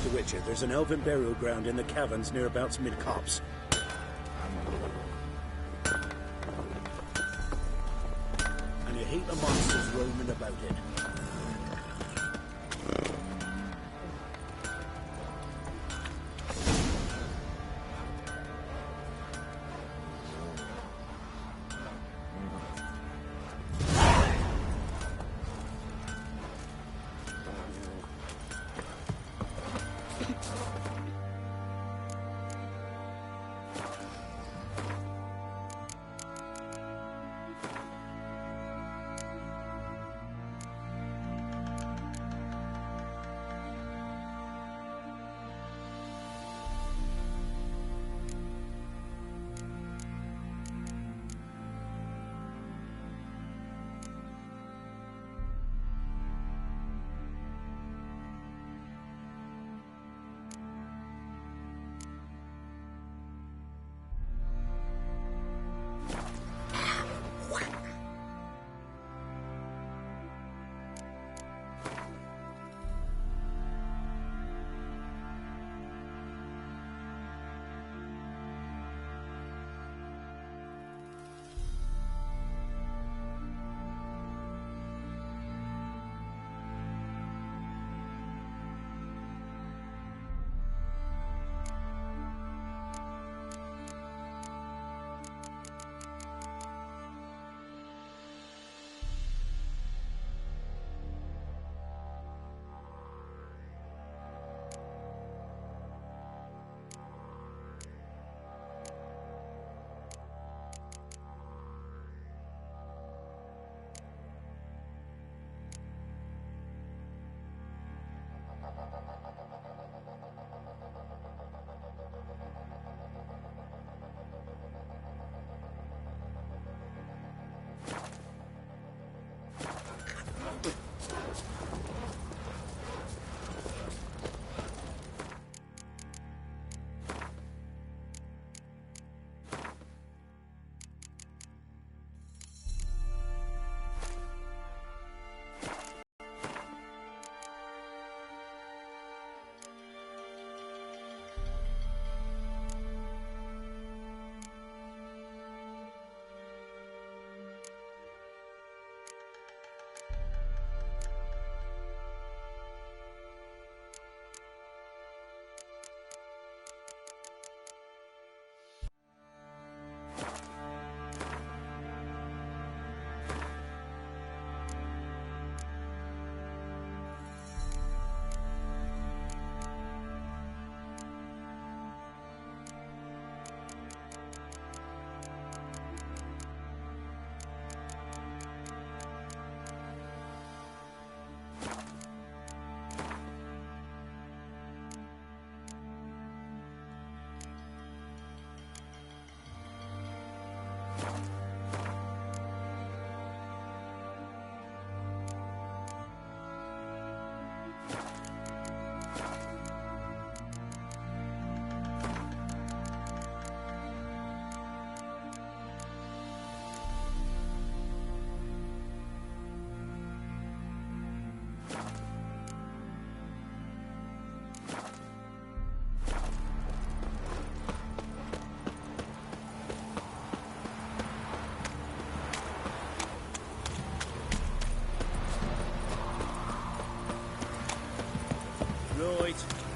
Master Witcher, there's an elven burial ground in the caverns nearabouts mid-copse. And you hate the monsters roaming about it.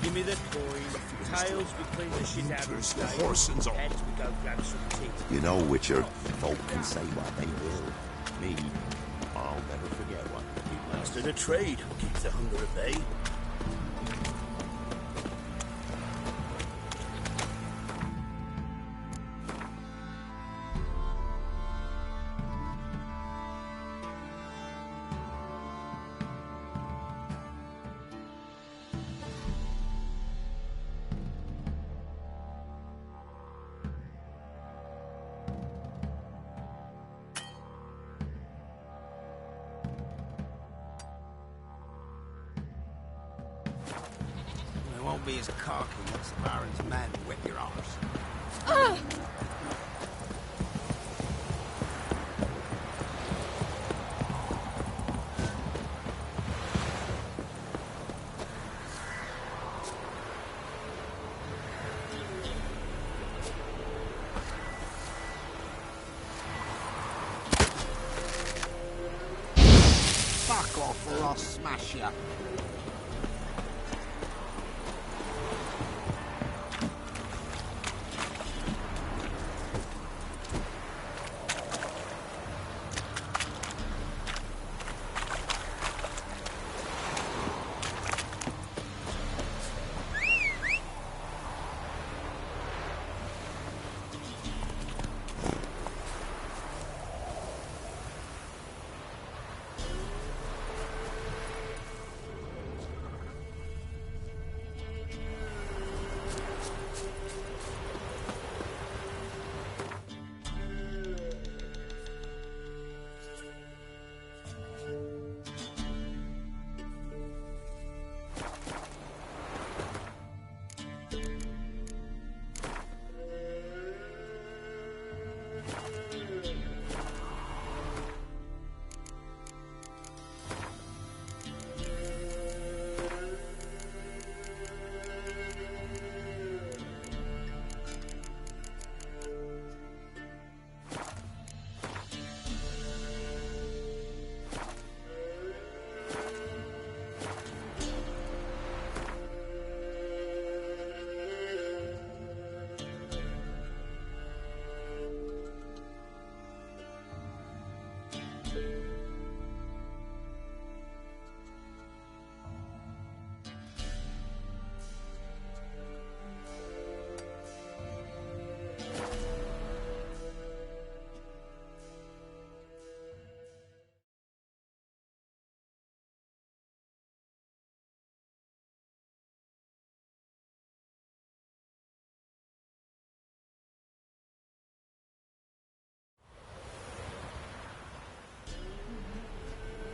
Give me the coin. Tails, we clean the shit out of the state. Horsens on. Heads, we go grab some tea. You know, Witcher, folk can say what they will. Me, I'll never forget what they did. Master the trade keeps the hunger at bay. Won't be as cocky once the Baron's men whip your arse. off or I'll smash you.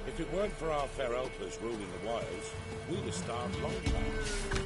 If it weren't for our fair helpers ruling the wilds, we'd have starved long back.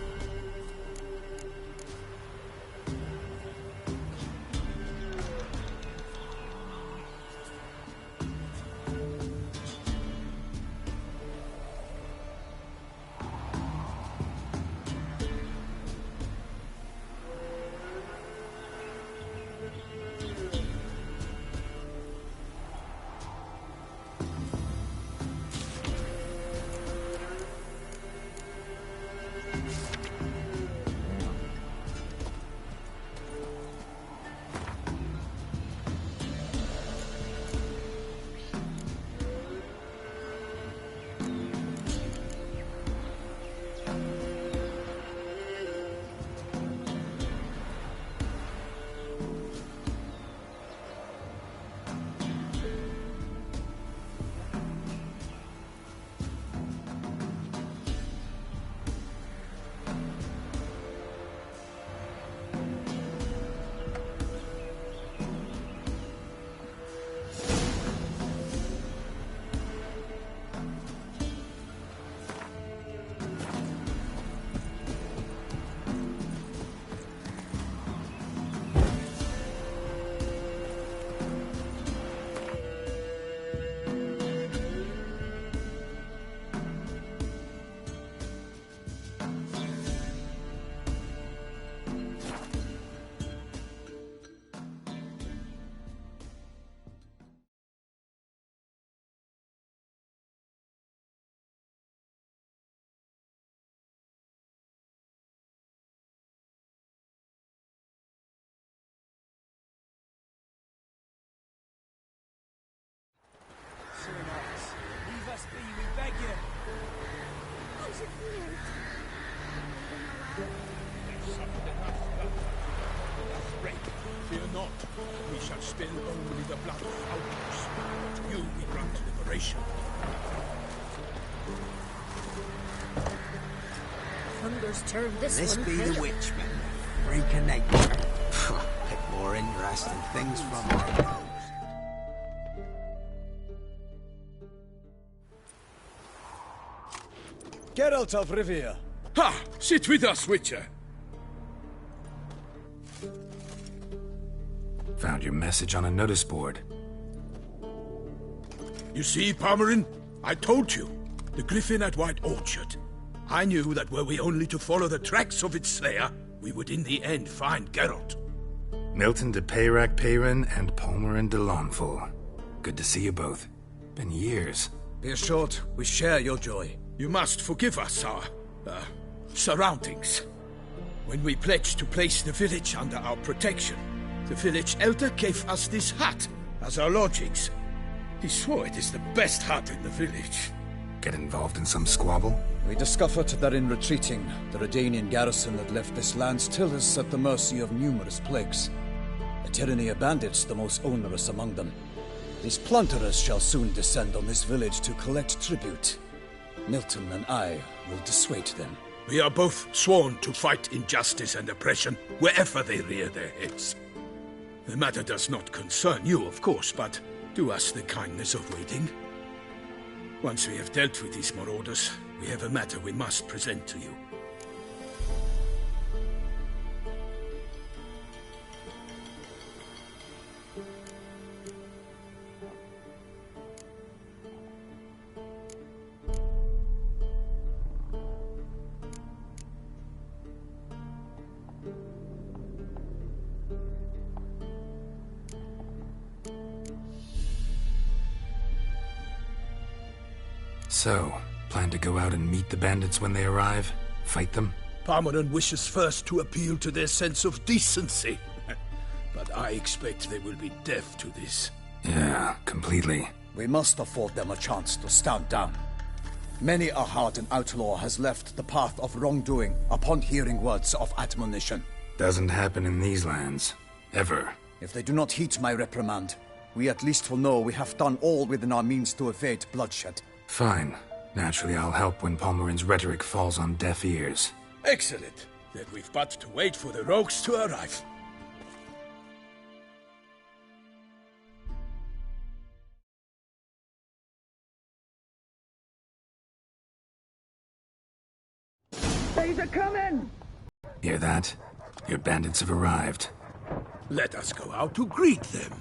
Leave us be, we beg you. Fear not, we shall spill only the blood of founders. To you we grant liberation. Thunder's turn this This one. be the Witchman, freak of nature. Pick more interesting things from my nose. Geralt of Rivia. Ha! Sit with us, Witcher. Found your message on a notice board. You see, Palmerin? I told you. The Griffin at White Orchard. I knew that were we only to follow the tracks of its slayer, we would in the end find Geralt. Milton de Peyrac Peyrin and Palmerin de Lawnful. Good to see you both. Been years. Be assured, we share your joy. You must forgive us our surroundings. When we pledged to place the village under our protection, the village elder gave us this hut as our lodgings. He swore it is the best hut in the village. Get involved in some squabble? We discovered that in retreating, the Redanian garrison that left this land still is at the mercy of numerous plagues. The tyranny of bandits the most onerous among them. These plunderers shall soon descend on this village to collect tribute. Milton and I will dissuade them. We are both sworn to fight injustice and oppression wherever they rear their heads. The matter does not concern you, of course, but do us the kindness of waiting. Once we have dealt with these marauders, we have a matter we must present to you. So, plan to go out and meet the bandits when they arrive? Fight them? Palmerin wishes first to appeal to their sense of decency. But I expect they will be deaf to this. Yeah, completely. We must afford them a chance to stand down. Many a hardened outlaw has left the path of wrongdoing upon hearing words of admonition. Doesn't happen in these lands. Ever. If they do not heed my reprimand, we at least will know we have done all within our means to evade bloodshed. Fine. Naturally, I'll help when Palmerin's rhetoric falls on deaf ears. Excellent. Then we've but to wait for the rogues to arrive. They's a coming! Hear that? Your bandits have arrived. Let us go out to greet them.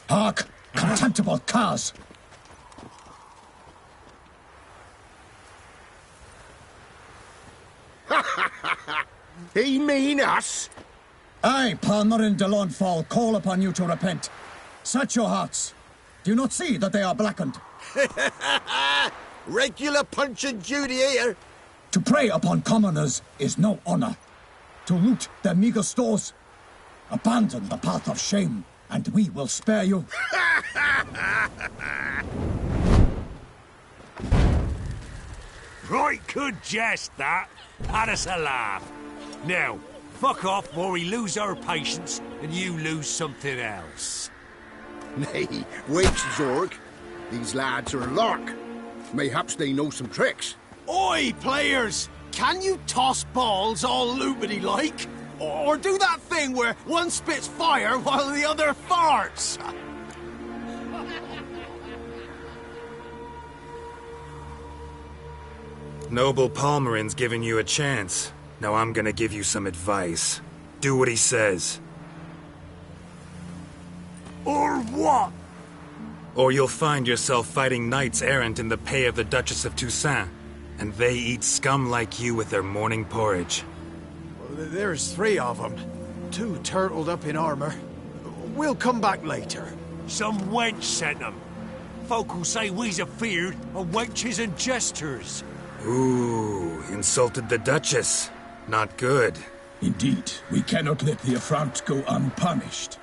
Hark! Contemptible curs! He mean us? I, Palmerin de Launfal, call upon you to repent. Set your hearts. Do you not see that they are blackened? Regular Punch and Judy here. To prey upon commoners is no honor. To loot their meager stores, abandon the path of shame, and we will spare you. Right good jest, that. Had us a laugh. Now, fuck off before we lose our patience and you lose something else. Nay, wait, Zorg. These lads are a lark. Mayhaps they know some tricks. Oi, players! Can you toss balls all loopity-like? Or do that thing where one spits fire while the other farts? Noble Palmerin's giving you a chance. Now I'm gonna give you some advice. Do what he says. Or what? Or you'll find yourself fighting knights errant in the pay of the Duchess of Toussaint. And they eat scum like you with their morning porridge. There's 3 of them. 2 turtled up in armor. We'll come back later. Some wench sent them. Folk will say we's afeard of wenches and jesters. Ooh, insulted the Duchess. Not good. Indeed, we cannot let the affront go unpunished.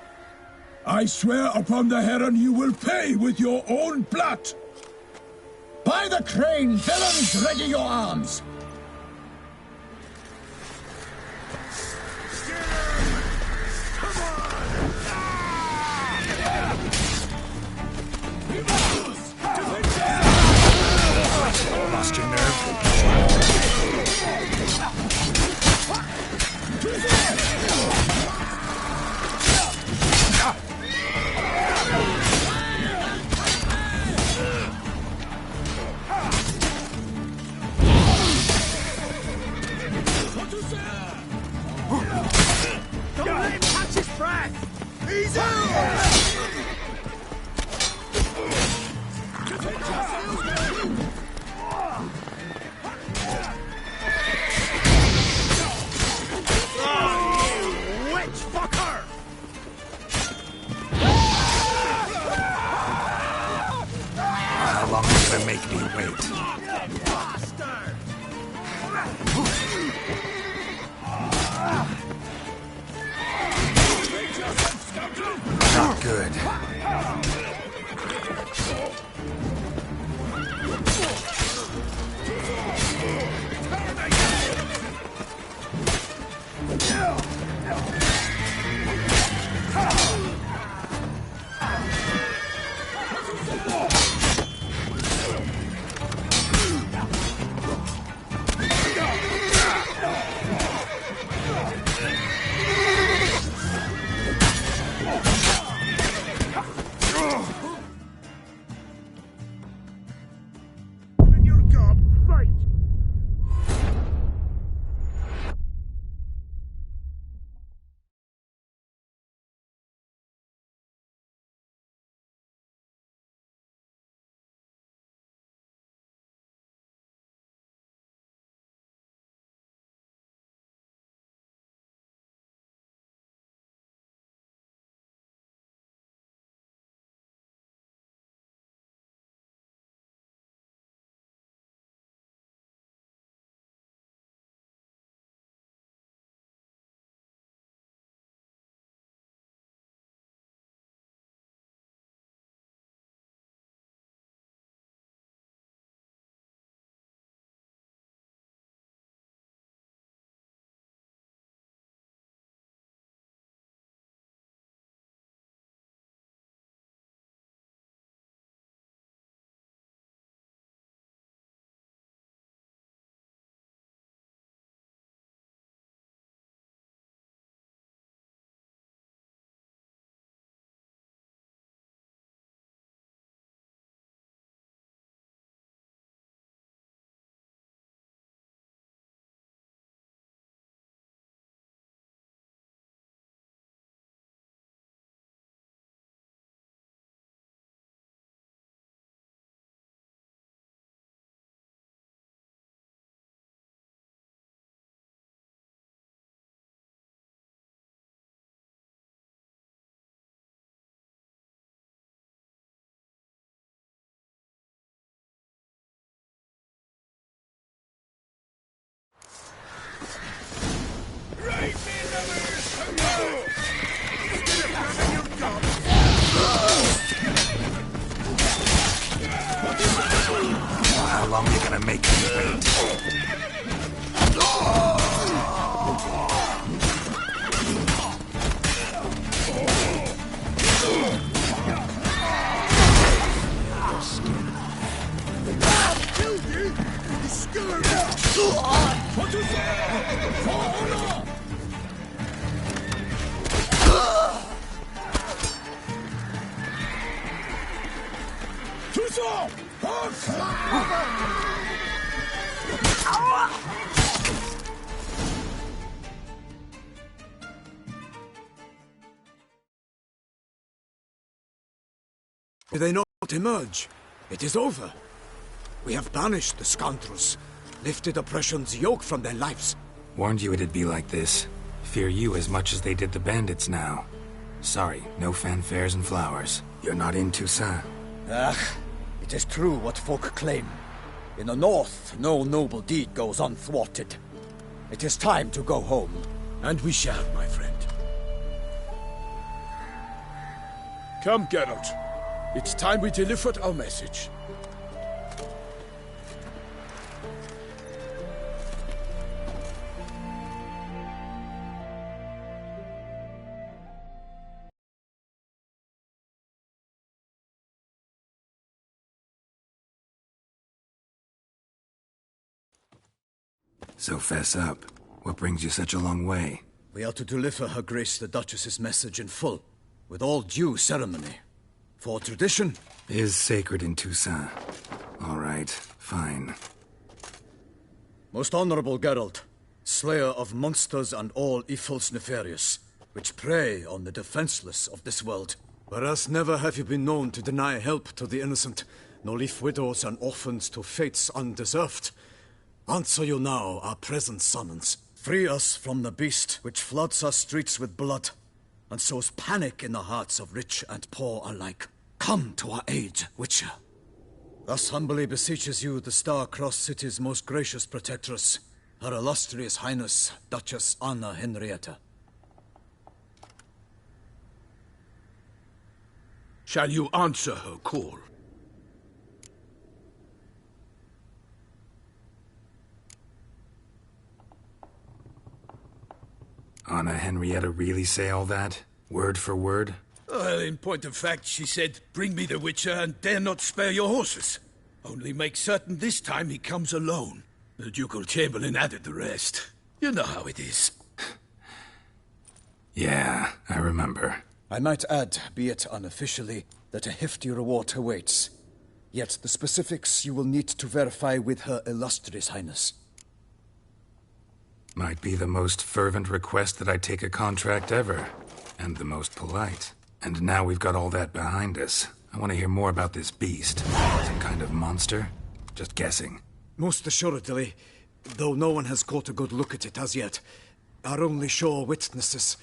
I swear upon the Heron you will pay with your own blood! By the crane, villains, ready your arms! Lost your nerve? long are you gonna make me wait? Not good. How long are you gonna make me wait? Did they not emerge? It is over. We have banished the scoundrels, lifted oppression's yoke from their lives. Warned you it'd be like this. Fear you as much as they did the bandits now. Sorry, no fanfares and flowers. You're not in Toussaint. It is true what folk claim. In the north, no noble deed goes unthwarted. It is time to go home. And we shall, my friend. Come, Geralt. It's time we delivered our message. So fess up. What brings you such a long way? We are to deliver Her Grace the Duchess's message in full, with all due ceremony. For tradition is sacred in Toussaint. All right, fine. Most honorable Geralt, slayer of monsters and all evils nefarious, which prey on the defenseless of this world. Whereas never have you been known to deny help to the innocent, nor leave widows and orphans to fates undeserved. Answer you now our present summons. Free us from the beast which floods our streets with blood, and sows panic in the hearts of rich and poor alike. Come to our aid, Witcher. Thus humbly beseeches you the Star-Crossed City's most gracious protectress, Her Illustrious Highness, Duchess Anna Henrietta. Shall you answer her call? Anna Henrietta really say all that? Word for word? Well, in point of fact, she said, bring me the Witcher and dare not spare your horses. Only make certain this time he comes alone. The Ducal Chamberlain added the rest. You know how it is. Yeah, I remember. I might add, be it unofficially, that a hefty reward awaits. Yet the specifics you will need to verify with Her Illustrious Highness. Might be the most fervent request that I take a contract ever. And the most polite. And now we've got all that behind us. I want to hear more about this beast. Some kind of monster? Just guessing. Most assuredly, though no one has caught a good look at it as yet. Our only sure witnesses.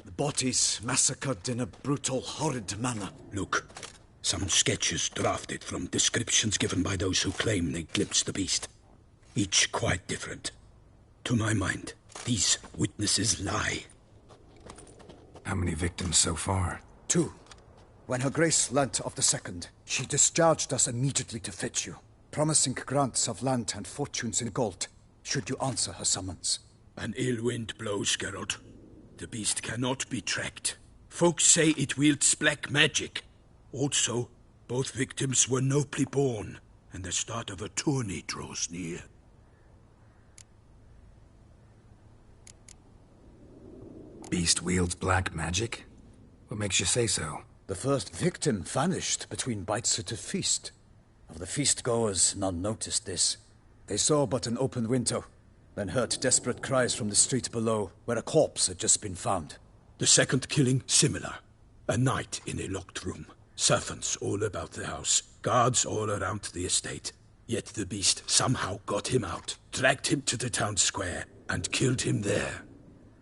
The bodies massacred in a brutal, horrid manner. Look, some sketches drafted from descriptions given by those who claim they glimpsed the beast. Each quite different. To my mind, these witnesses lie. How many victims so far? 2. When Her Grace learnt of the second, she discharged us immediately to fetch you, promising grants of land and fortunes in gold, should you answer her summons. An ill wind blows, Geralt. The beast cannot be tracked. Folks say it wields black magic. Also, both victims were nobly born, and the start of a tourney draws near. Beast wields black magic? What makes you say so? The first victim vanished between bites at a feast. Of the feast-goers, none noticed this. They saw but an open window, then heard desperate cries from the street below, where a corpse had just been found. The second killing, similar. A night in a locked room. Servants all about the house. Guards all around the estate. Yet the beast somehow got him out, dragged him to the town square, and killed him there.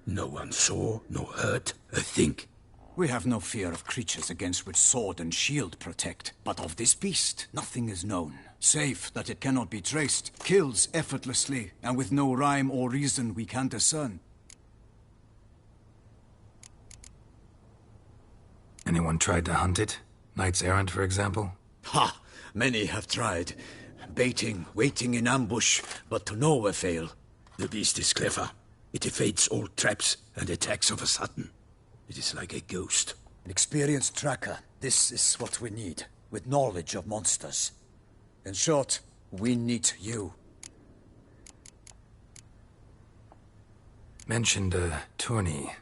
No one saw, nor heard a thing. We have no fear of creatures against which sword and shield protect, but of this beast, nothing is known. Save that it cannot be traced, kills effortlessly, and with no rhyme or reason we can discern. Anyone tried to hunt it? Knights errant, for example? Ha! Many have tried. Baiting, waiting in ambush, but to no avail. The beast is clever. It evades all traps and attacks of a sudden. It is like a ghost. An experienced tracker. This is what we need, with knowledge of monsters. In short, we need you. Mentioned a tourney.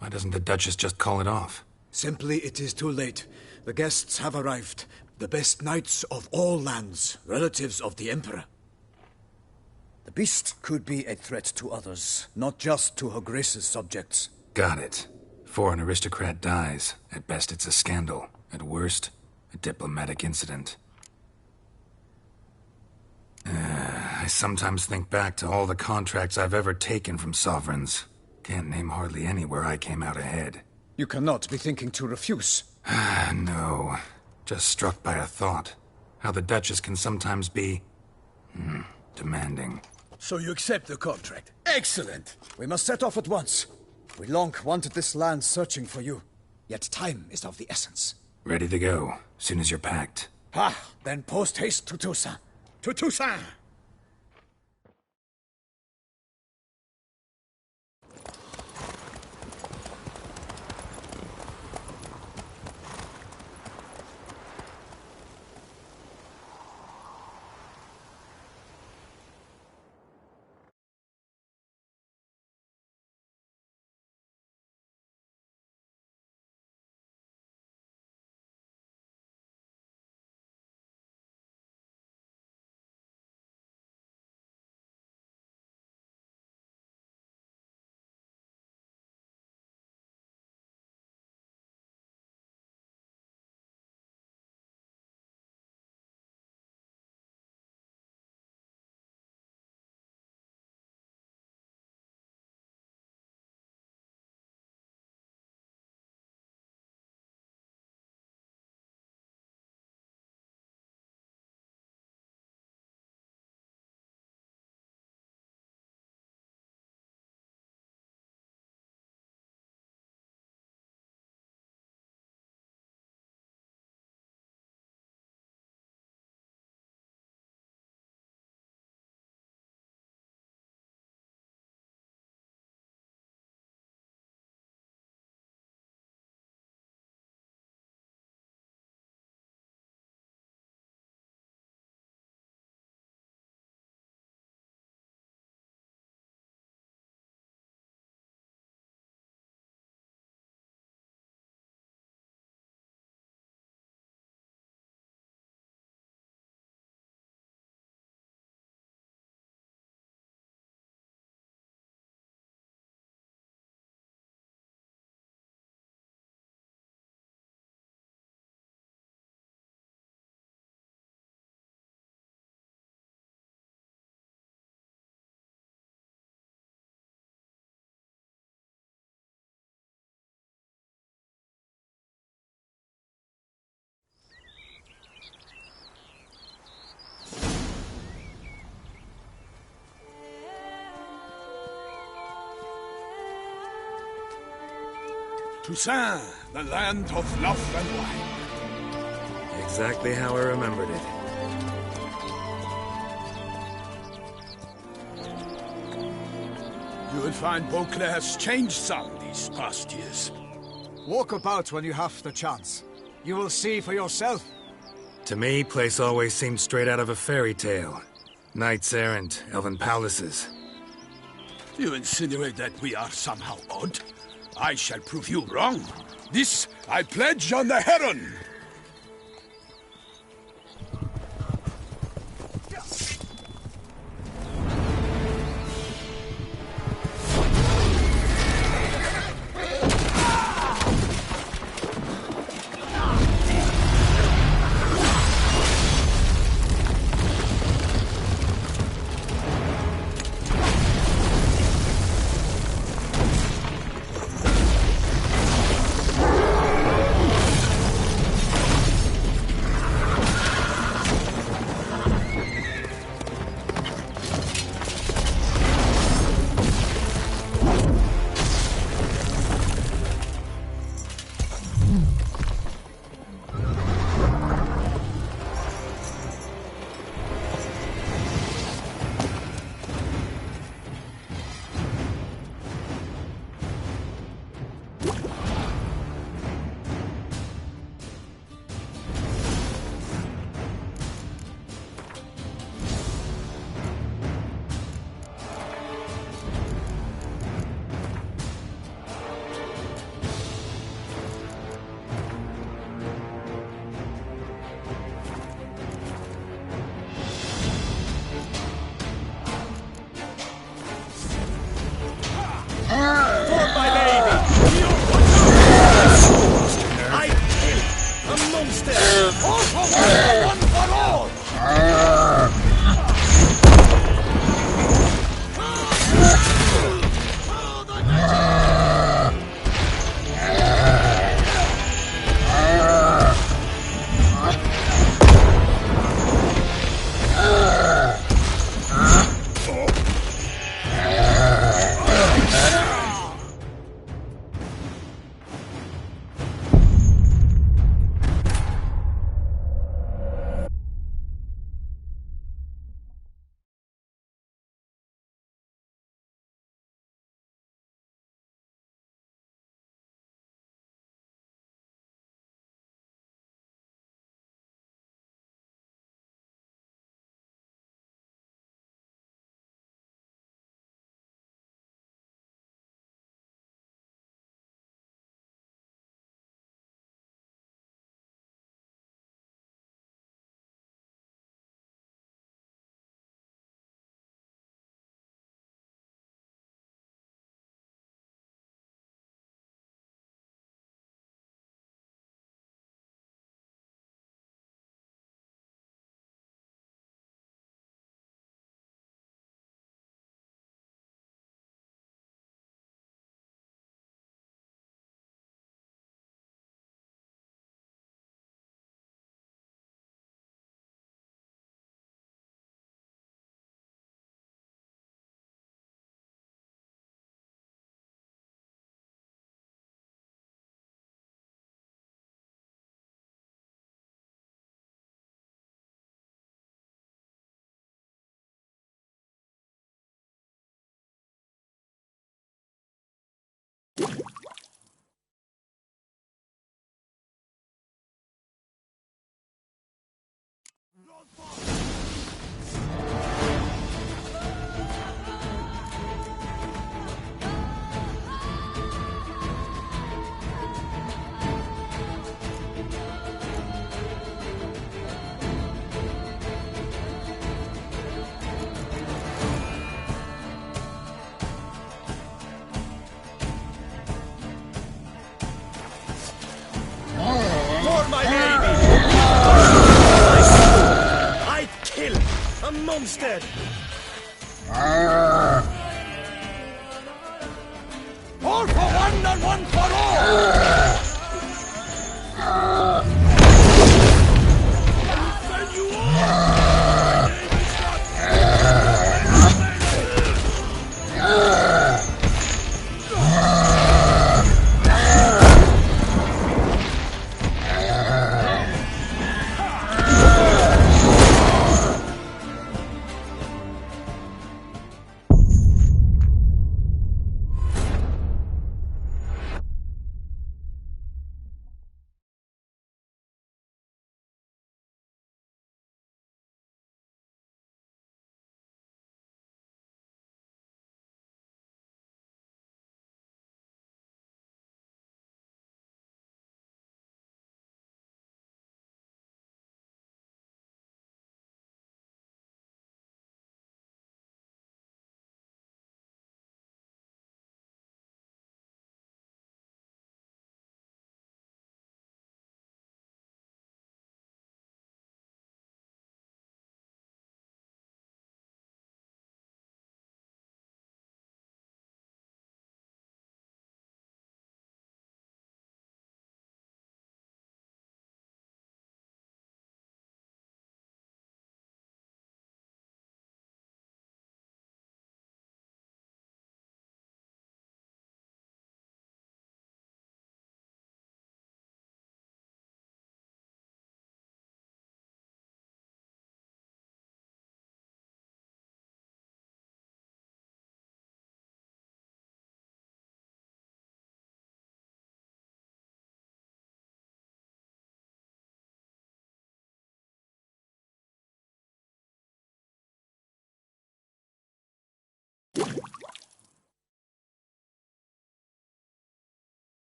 Why doesn't the Duchess just call it off? Simply, it is too late. The guests have arrived. The best knights of all lands, relatives of the Emperor. The beast could be a threat to others, not just to Her Grace's subjects. Got it. Before an aristocrat dies, at best it's a scandal. At worst, a diplomatic incident. I sometimes think back to all the contracts I've ever taken from sovereigns. Can't name hardly any where I came out ahead. You cannot be thinking to refuse. No. Just struck by a thought. How the Duchess can sometimes be... demanding. So you accept the contract. Excellent! We must set off at once. We long wanted this land searching for you. Yet time is of the essence. Ready to go, soon as you're packed. Then post-haste to Toussaint. To Toussaint! Toussaint, the land of love and wine. Exactly how I remembered it. You will find Beauclair's changed some these past years. Walk about when you have the chance. You will see for yourself. To me, place always seemed straight out of a fairy tale. Knights errant, elven palaces. You insinuate that we are somehow odd? I shall prove you wrong. This I pledge on the Heron! Monstead! All for one and one for all!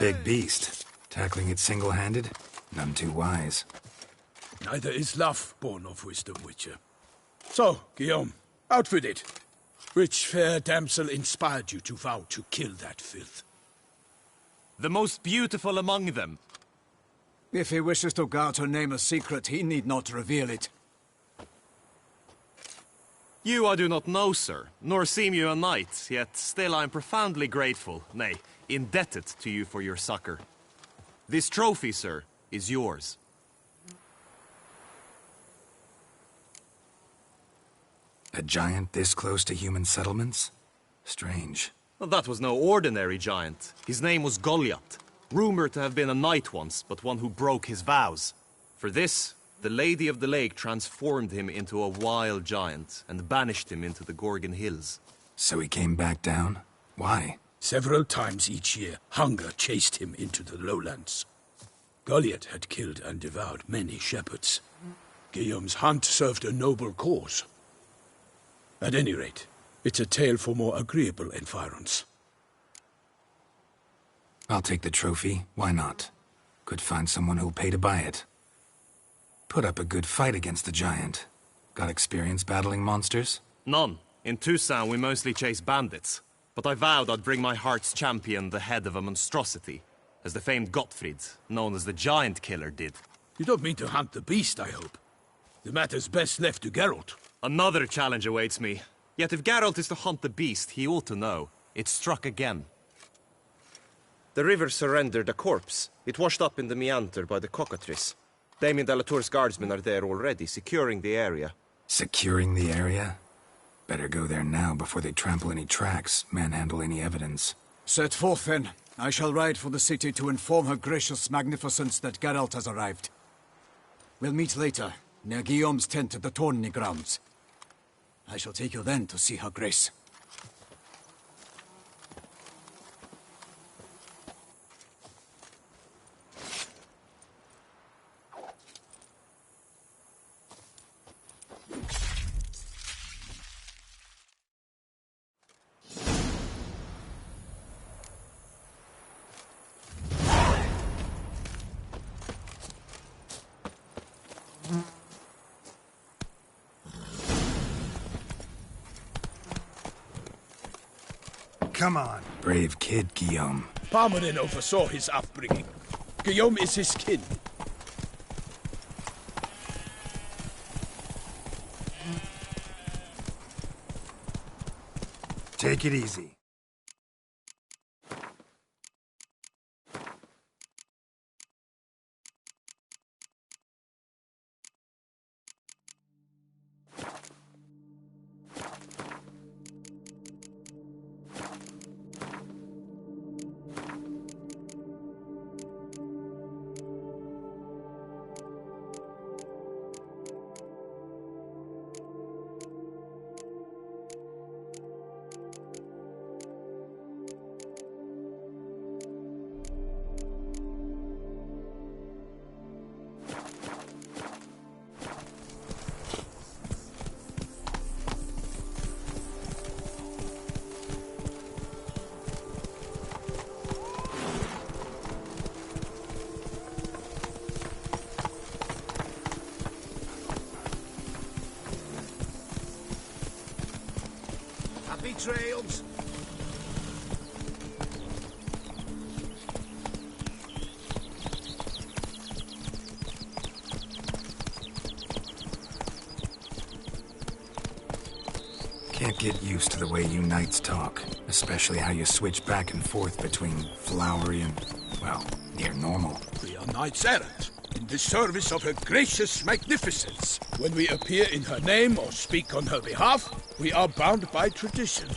Big beast. Tackling it single-handed? None too wise. Neither is love born of wisdom, Witcher. So, Guillaume, out with it. Which fair damsel inspired you to vow to kill that filth? The most beautiful among them. If he wishes to guard her name a secret, he need not reveal it. You I do not know, sir, nor seem you a knight, yet still I am profoundly grateful, nay, indebted to you for your succor. This trophy, sir, is yours. A giant this close to human settlements? Strange. Well, that was no ordinary giant. His name was Goliath, rumored to have been a knight once, but one who broke his vows. For this, the Lady of the Lake transformed him into a wild giant and banished him into the Gorgon Hills. So he came back down? Why? Several times each year, hunger chased him into the lowlands. Goliath had killed and devoured many shepherds. Guillaume's hunt served a noble cause. At any rate, it's a tale for more agreeable environs. I'll take the trophy. Why not? Could find someone who'll pay to buy it. Put up a good fight against the giant. Got experience battling monsters? None. In Toussaint we mostly chase bandits. But I vowed I'd bring my heart's champion the head of a monstrosity, as the famed Gottfried, known as the Giant Killer, did. You don't mean to hunt the beast, I hope. The matter's best left to Geralt. Another challenge awaits me. Yet if Geralt is to hunt the beast, he ought to know. It struck again. The river surrendered a corpse. It washed up in the meander by the cockatrice. Damien de la Tour's guardsmen are there already, securing the area. Securing the area? Better go there now before they trample any tracks, manhandle any evidence. Set forth, then. I shall ride for the city to inform her gracious magnificence that Geralt has arrived. We'll meet later, near Guillaume's tent at the Tourney grounds. I shall take you then to see her grace. Come on. Brave kid, Guillaume. Parmanin oversaw his upbringing. Guillaume is his kin. Take it easy. happy trails. Can't get used to the way you knights talk, especially how you switch back and forth between flowery and, well, near normal. We are knights errant, in the service of her gracious magnificence. When we appear in her name or speak on her behalf, we are bound by tradition.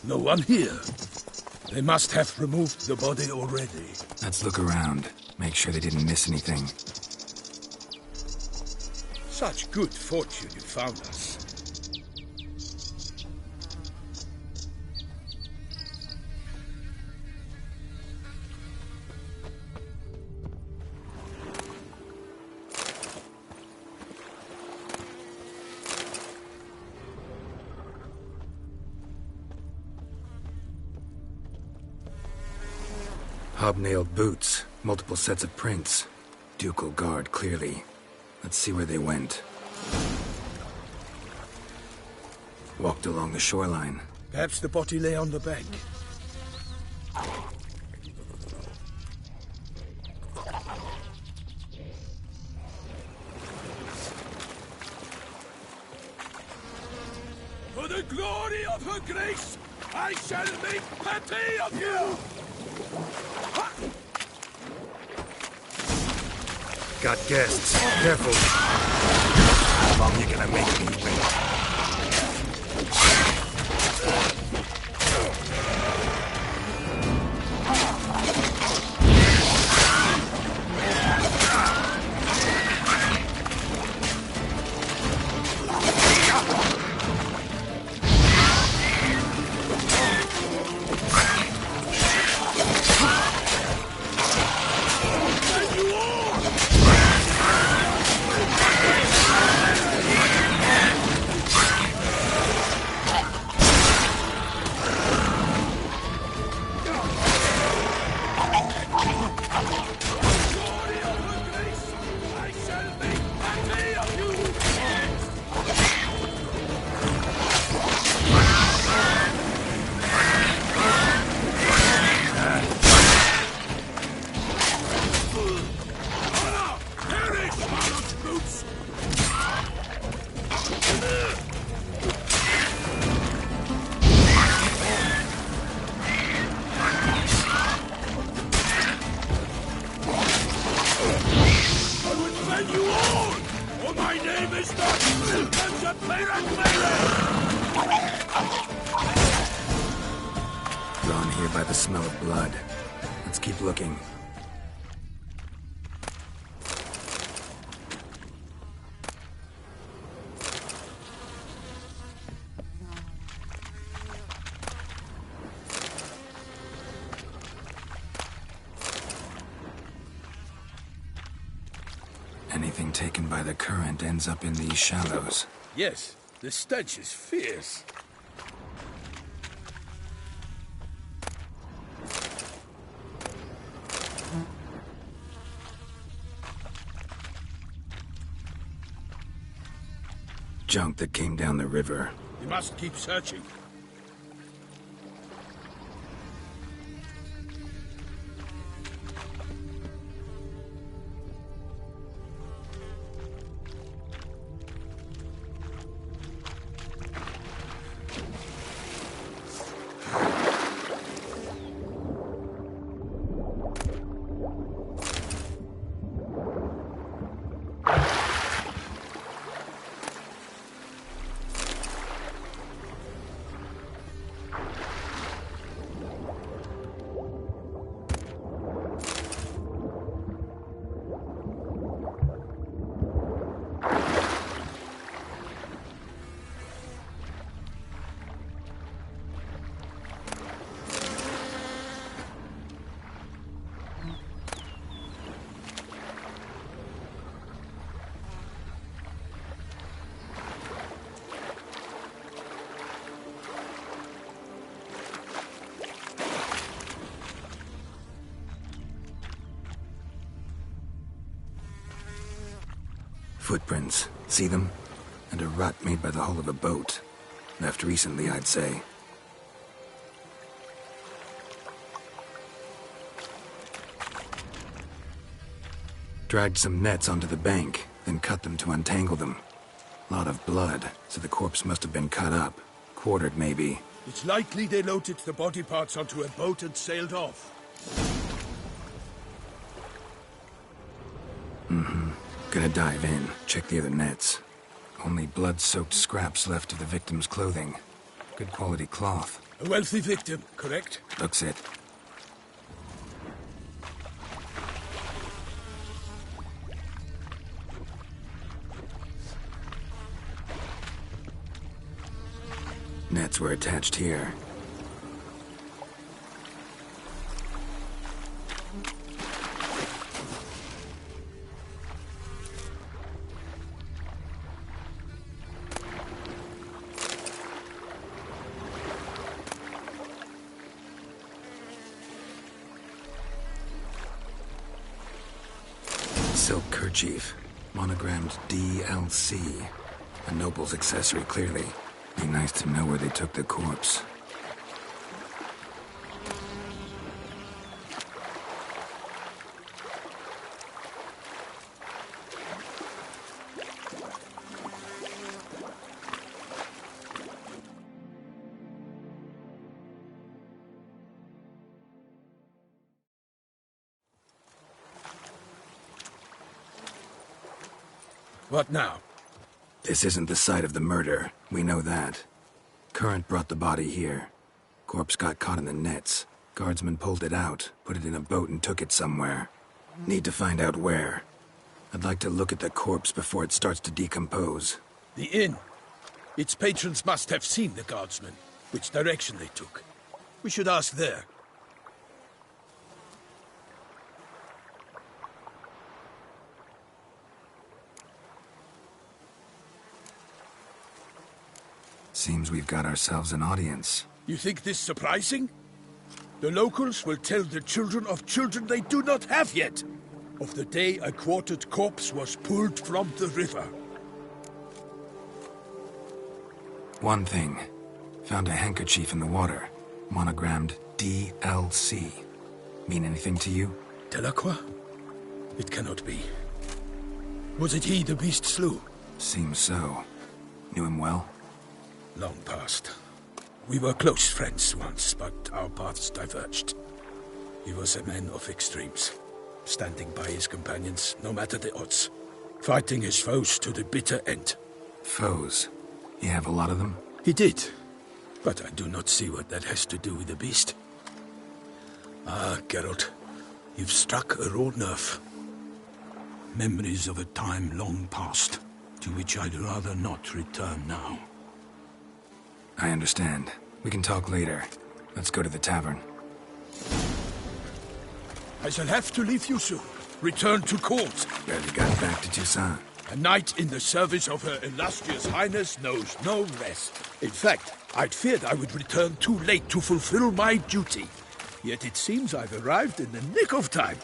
No one here. They must have removed the body already. Let's look around. Make sure they didn't miss anything. Such good fortune you found us. Hobnailed boots, multiple sets of prints. Ducal guard, clearly. Let's see where they went. Walked along the shoreline. Perhaps the body lay on the bank. For the glory of her grace, I shall make petty of you! Got guests. Careful. How long you gonna make me wait? Drawn here by the smell of blood. Let's keep looking. Anything taken by the current ends up in these shallows. Yes, the stench is fierce. Junk that came down the river. We must keep searching. footprints. See them? And a rut made by the hull of a boat. Left recently, I'd say. Dragged some nets onto the bank, then cut them to untangle them. Lot of blood, so the corpse must have been cut up. Quartered, maybe. It's likely they loaded the body parts onto a boat and sailed off. Gonna dive in, check the other nets. Only blood-soaked scraps left of the victim's clothing. Good quality cloth. A wealthy victim, correct? Looks it. Nets were attached here. Silk kerchief, monogrammed DLC. A noble's accessory, clearly. Be nice to know where they took the corpse. What now? This isn't the site of the murder. We know that. Current brought the body here. Corpse got caught in the nets. Guardsmen pulled it out, put it in a boat and took it somewhere. Need to find out where. I'd like to look at the corpse before it starts to decompose. The inn. Its patrons must have seen the guardsmen, which direction they took. We should ask there. Seems we've got ourselves an audience. You think this surprising? The locals will tell the children of children they do not have yet, of the day a quartered corpse was pulled from the river. One thing. Found a handkerchief in the water. Monogrammed DLC. Mean anything to you? Delacroix? It cannot be. Was it he the beast slew? Seems so. Knew him well? Long past. We were close friends once, but our paths diverged. He was a man of extremes, standing by his companions, no matter the odds. Fighting his foes to the bitter end. Foes? You have a lot of them? He did, but I do not see what that has to do with the beast. Ah, Geralt, you've struck a raw nerve. Memories of a time long past, to which I'd rather not return now. I understand. We can talk later. Let's go to the tavern. I shall have to leave you soon. Return to court. Barely got back to Toussaint. A knight in the service of Her Illustrious Highness knows no rest. In fact, I'd feared I would return too late to fulfill my duty. Yet it seems I've arrived in the nick of time.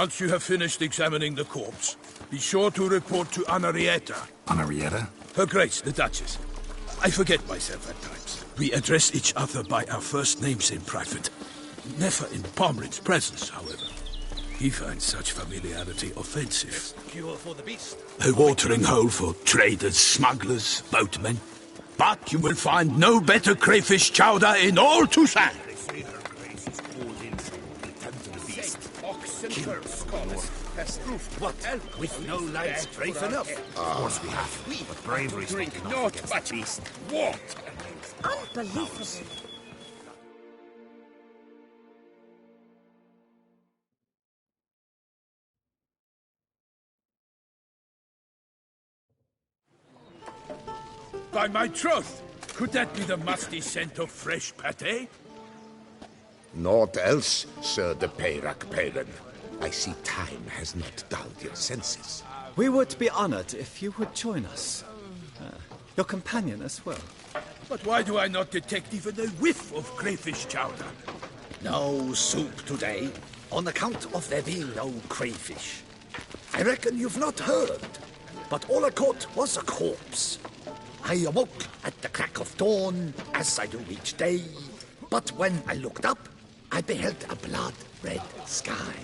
Once you have finished examining the corpse, be sure to report to Anarietta. Anarietta? Her Grace, the Duchess. I forget myself at times. We address each other by our first names in private. Never in Pomrin's presence, however. He finds such familiarity offensive. Cure for the beast. A watering hole for traders, smugglers, boatmen. But you will find no better crayfish chowder in all Toussaint. What? With no lights brave enough? Of course we have. But bravery's Drink not not against but the beast. water. Unbelievable. By my troth! Could that be the musty scent of fresh pate? Naught else, Sir de Peyrac Peyran. I see time has not dulled your senses. We would be honored if you would join us. Your companion as well. But why do I not detect even a whiff of crayfish chowder? No soup today, on account of there being no crayfish. I reckon you've not heard, but all I caught was a corpse. I awoke at the crack of dawn, as I do each day, but when I looked up, I beheld a blood-red sky.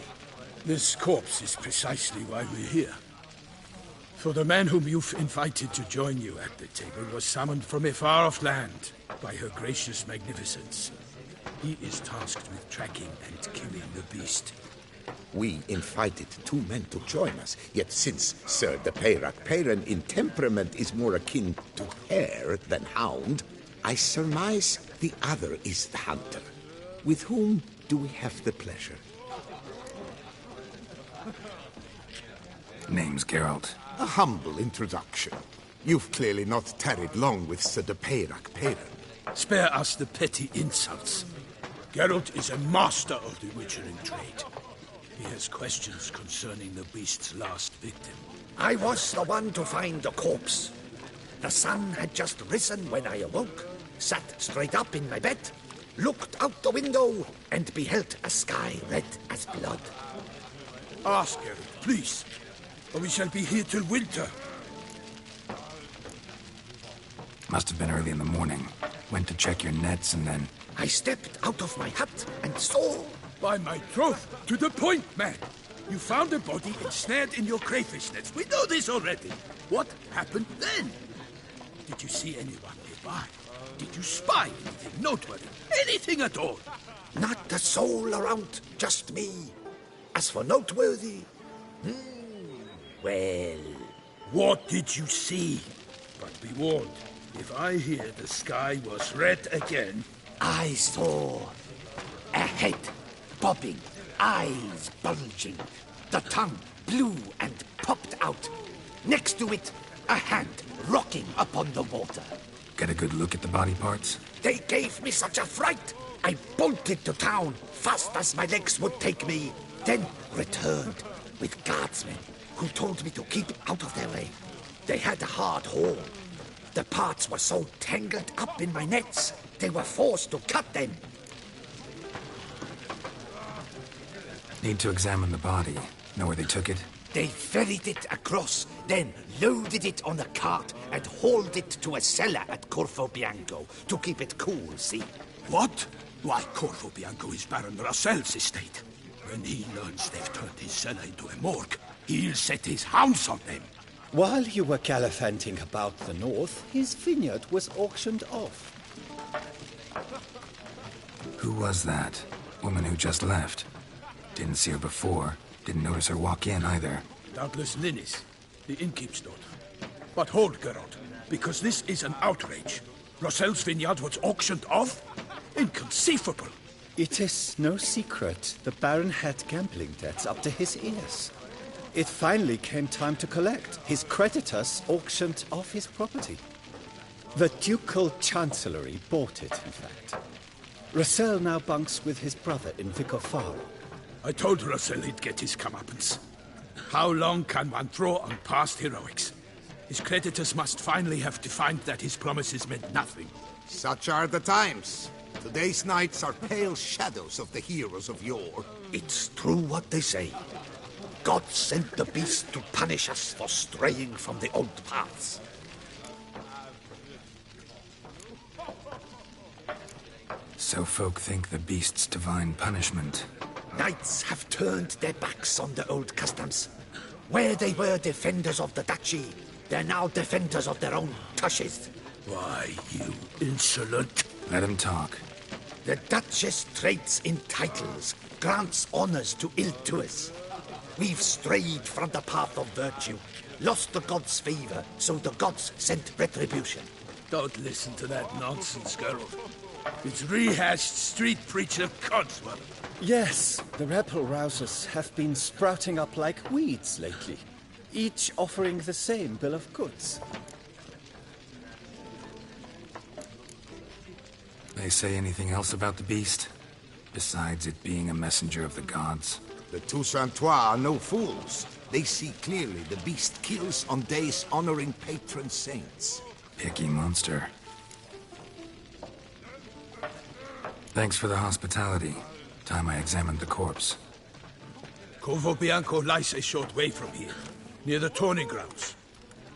This corpse is precisely why we're here. For the man whom you've invited to join you at the table was summoned from a far-off land by her gracious magnificence. He is tasked with tracking and killing the beast. We invited 2 men to join us, yet since Sir de Peyrac Peyran in temperament is more akin to hare than hound, I surmise the other is the hunter. With whom do we have the pleasure? Name's Geralt. A humble introduction. You've clearly not tarried long with Sir de Peyrac Peyran. Spare us the petty insults. Geralt is a master of the witchering trade. He has questions concerning the beast's last victim. I was the one to find the corpse. The sun had just risen when I awoke, sat straight up in my bed, looked out the window, and beheld a sky red as blood. Ask Geralt, please, or we shall be here till winter. Must have been early in the morning. Went to check your nets and then... I stepped out of my hut and saw... By my troth, to the point, man! You found a body ensnared in your crayfish nets. We know this already. What happened then? Did you see anyone nearby? Did you spy anything noteworthy? Anything at all? Not a soul around, just me. As for noteworthy... well... What did you see? But be warned, if I hear the sky was red again... I saw a head bobbing, eyes bulging, the tongue blue and popped out. Next to it, a hand rocking upon the water. Get a good look at the body parts? They gave me such a fright. I bolted to town fast as my legs would take me, then returned with guardsmen who told me to keep out of their way. They had a hard haul. The parts were so tangled up in my nets, they were forced to cut them. Need to examine the body. Know where they took it? They ferried it across, then loaded it on a cart and hauled it to a cellar at Corvo Bianco to keep it cool, see? What? Why, Corvo Bianco is Baron Rossel's estate. When he learns they've turned his cellar into a morgue, he'll set his hounds on them. While you were gallivanting about the north, his vineyard was auctioned off. Who was that? Woman who just left. Didn't see her before. Didn't notice her walk in either. Doubtless Linnis, the innkeep's daughter. But hold, Geralt, because this is an outrage. Rossel's vineyard was auctioned off? Inconceivable! It is no secret the Baron had gambling debts up to his ears. It finally came time to collect. His creditors auctioned off his property. The Ducal Chancellery bought it, in fact. Rossel now bunks with his brother in Vicofaro. I told Rossel he'd get his comeuppance. How long can one throw on past heroics? His creditors must finally have defined that his promises meant nothing. Such are the times. Today's knights are pale shadows of the heroes of yore. It's true what they say. God sent the beast to punish us for straying from the old paths. So folk think the beast's divine punishment. Knights have turned their backs on the old customs. Where they were defenders of the duchy, they're now defenders of their own tushes. Why, you insolent... Let him talk. The Duchess trades in titles, grants honors to ill-doers. We've strayed from the path of virtue, lost the gods' favor, so the gods sent retribution. Don't listen to that nonsense, Geralt. It's rehashed street preacher Codswell. Yes, the rebel-rousers have been sprouting up like weeds lately, each offering the same bill of goods. They say anything else about the beast? Besides it being a messenger of the gods? The Toussaintois are no fools. They see clearly the beast kills on days honoring patron saints. Picky monster. Thanks for the hospitality. Time I examined the corpse. Corvo Bianco lies a short way from here, near the tourney grounds.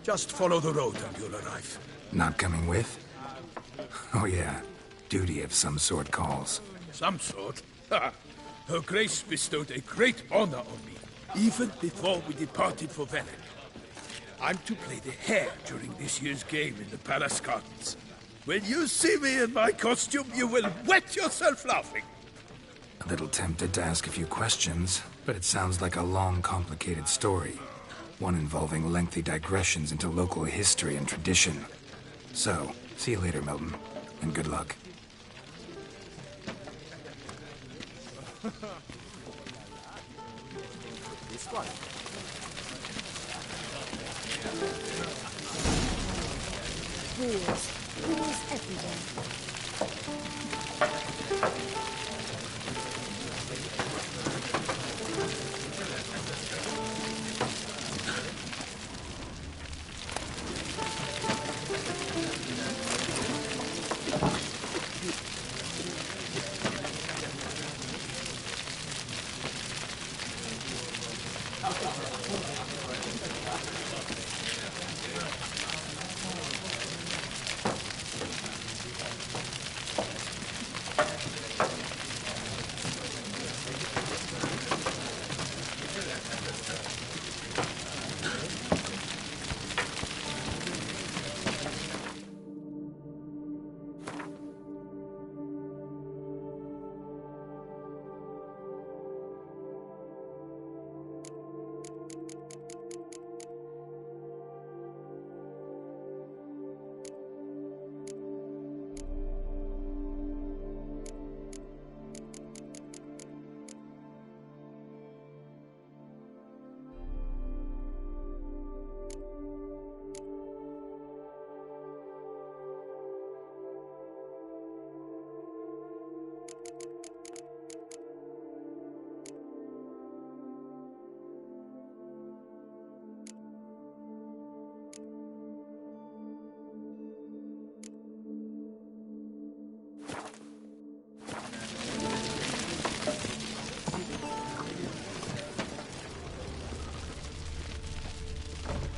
Just follow the road and you'll arrive. Not coming with? Oh yeah, duty of some sort calls. Some sort? Ha! Her Grace bestowed a great honor on me, even before we departed for Velen. I'm to play the hare during this year's game in the palace gardens. When you see me in my costume, you will wet yourself laughing. A little tempted to ask a few questions, but it sounds like a long, complicated story. One involving lengthy digressions into local history and tradition. So, see you later, Milton, and good luck. This one. Fools everywhere.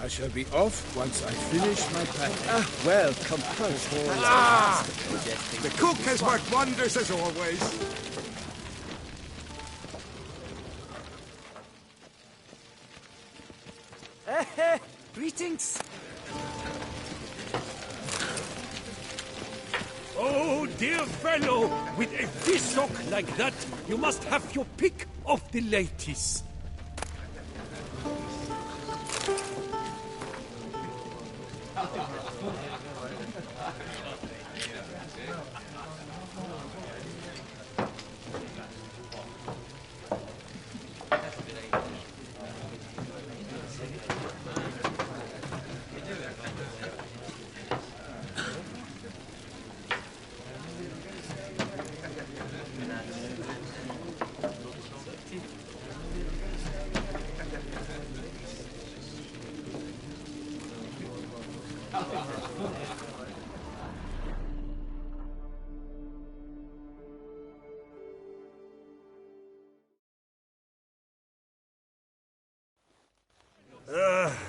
I shall be off once I finish my packing. Well, composed. The cook has worked wonders as always. Greetings. Oh, dear fellow, with a fishhook like that, you must have your pick of the ladies.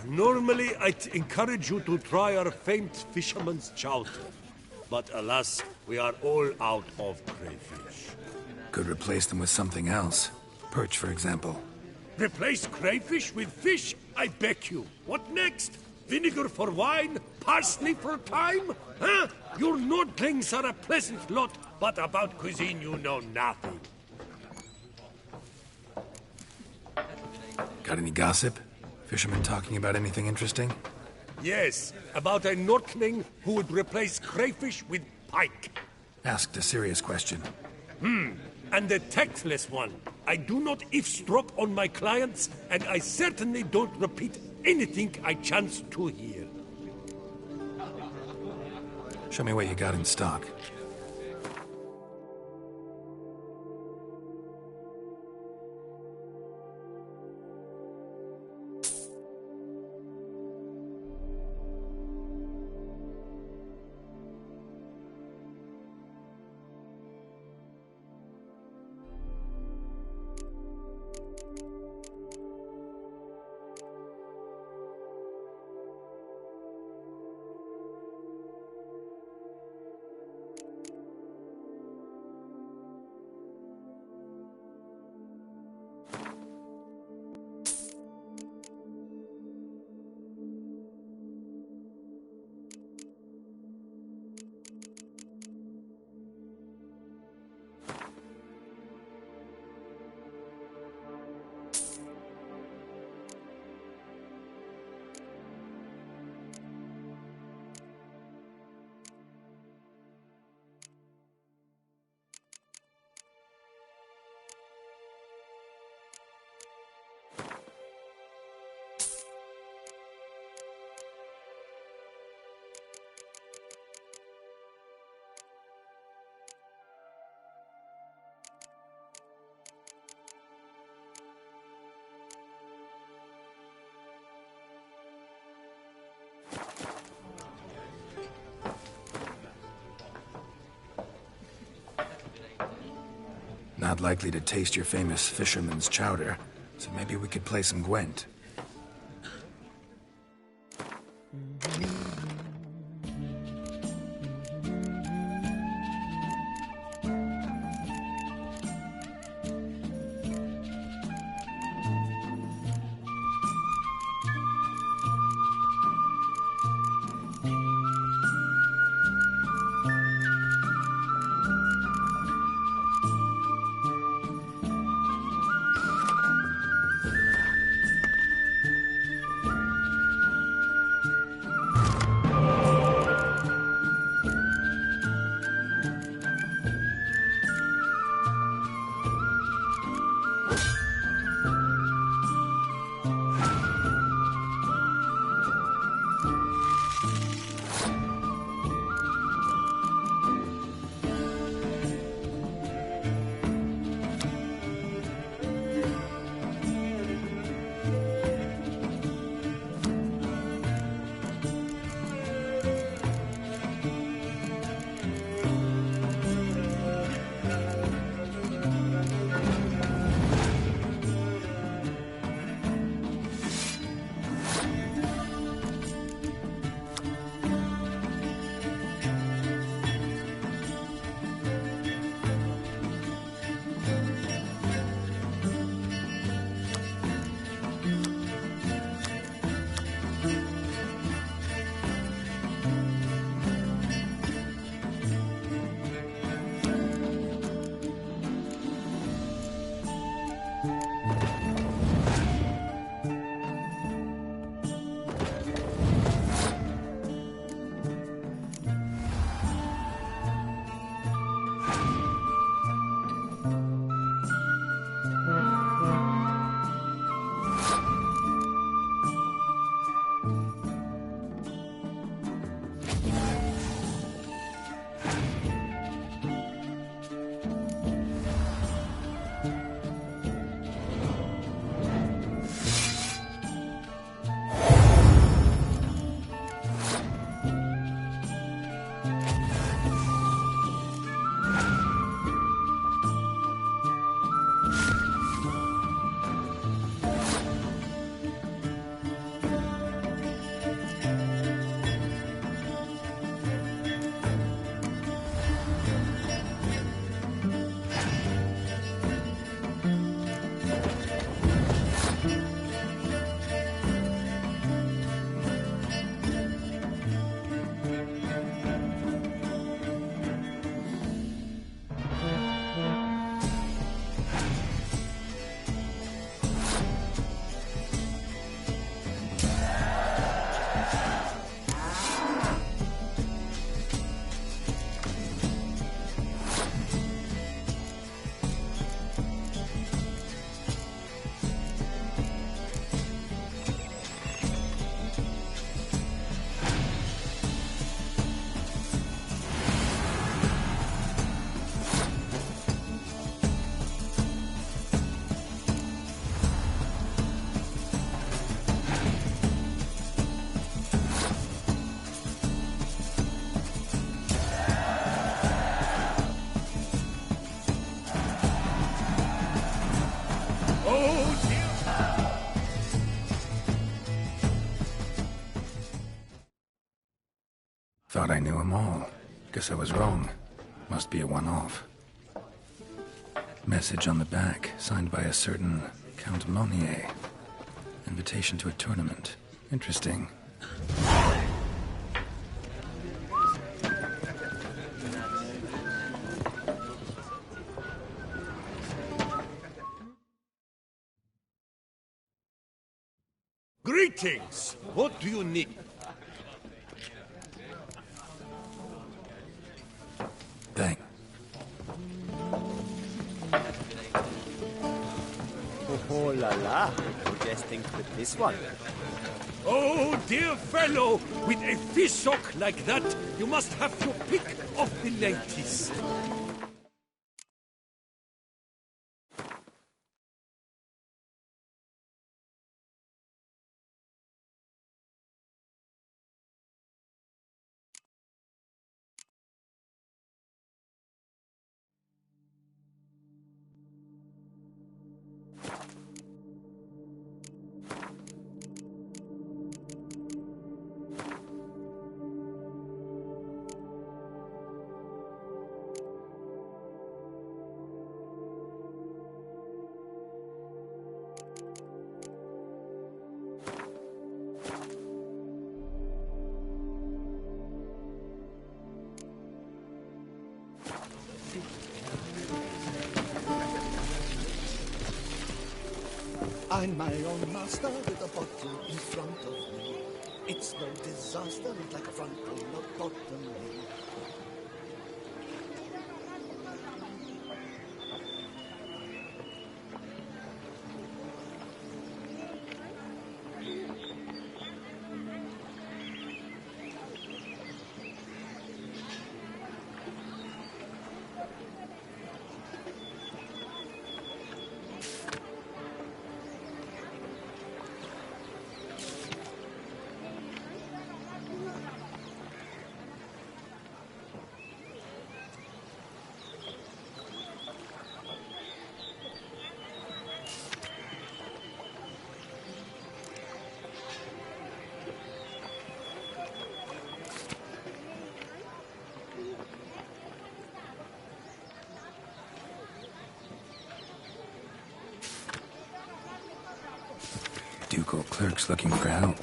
Normally, I'd encourage you to try our famed fisherman's chowder. But alas, we are all out of crayfish. Could replace them with something else. Perch, for example. Replace crayfish with fish? I beg you. What next? Vinegar for wine? Parsley for thyme? Huh? Your Nordlings are a pleasant lot, but about cuisine you know nothing. Got any gossip? Fishermen talking about anything interesting? Yes, about a Nordling who would replace crayfish with pike. Asked a serious question. And a tactless one. I do not eavesdrop on my clients, and I certainly don't repeat anything I chance to hear. Show me what you got in stock. Not likely to taste your famous fisherman's chowder, so maybe we could play some Gwent. Thought I knew them all. Guess I was wrong. Must be a one-off. Message on the back, signed by a certain Count Monier. Invitation to a tournament. Interesting. Greetings! What do you need? Thanks. Oh la la, no jesting with this one. Oh, dear fellow, with a fish hook like that, you must have your pick of the ladies. I'm my own master with a bottle in front of me. It's no disaster, it's like a frontal lobotomy. Ducal clerks looking for help.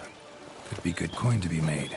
Could be good coin to be made.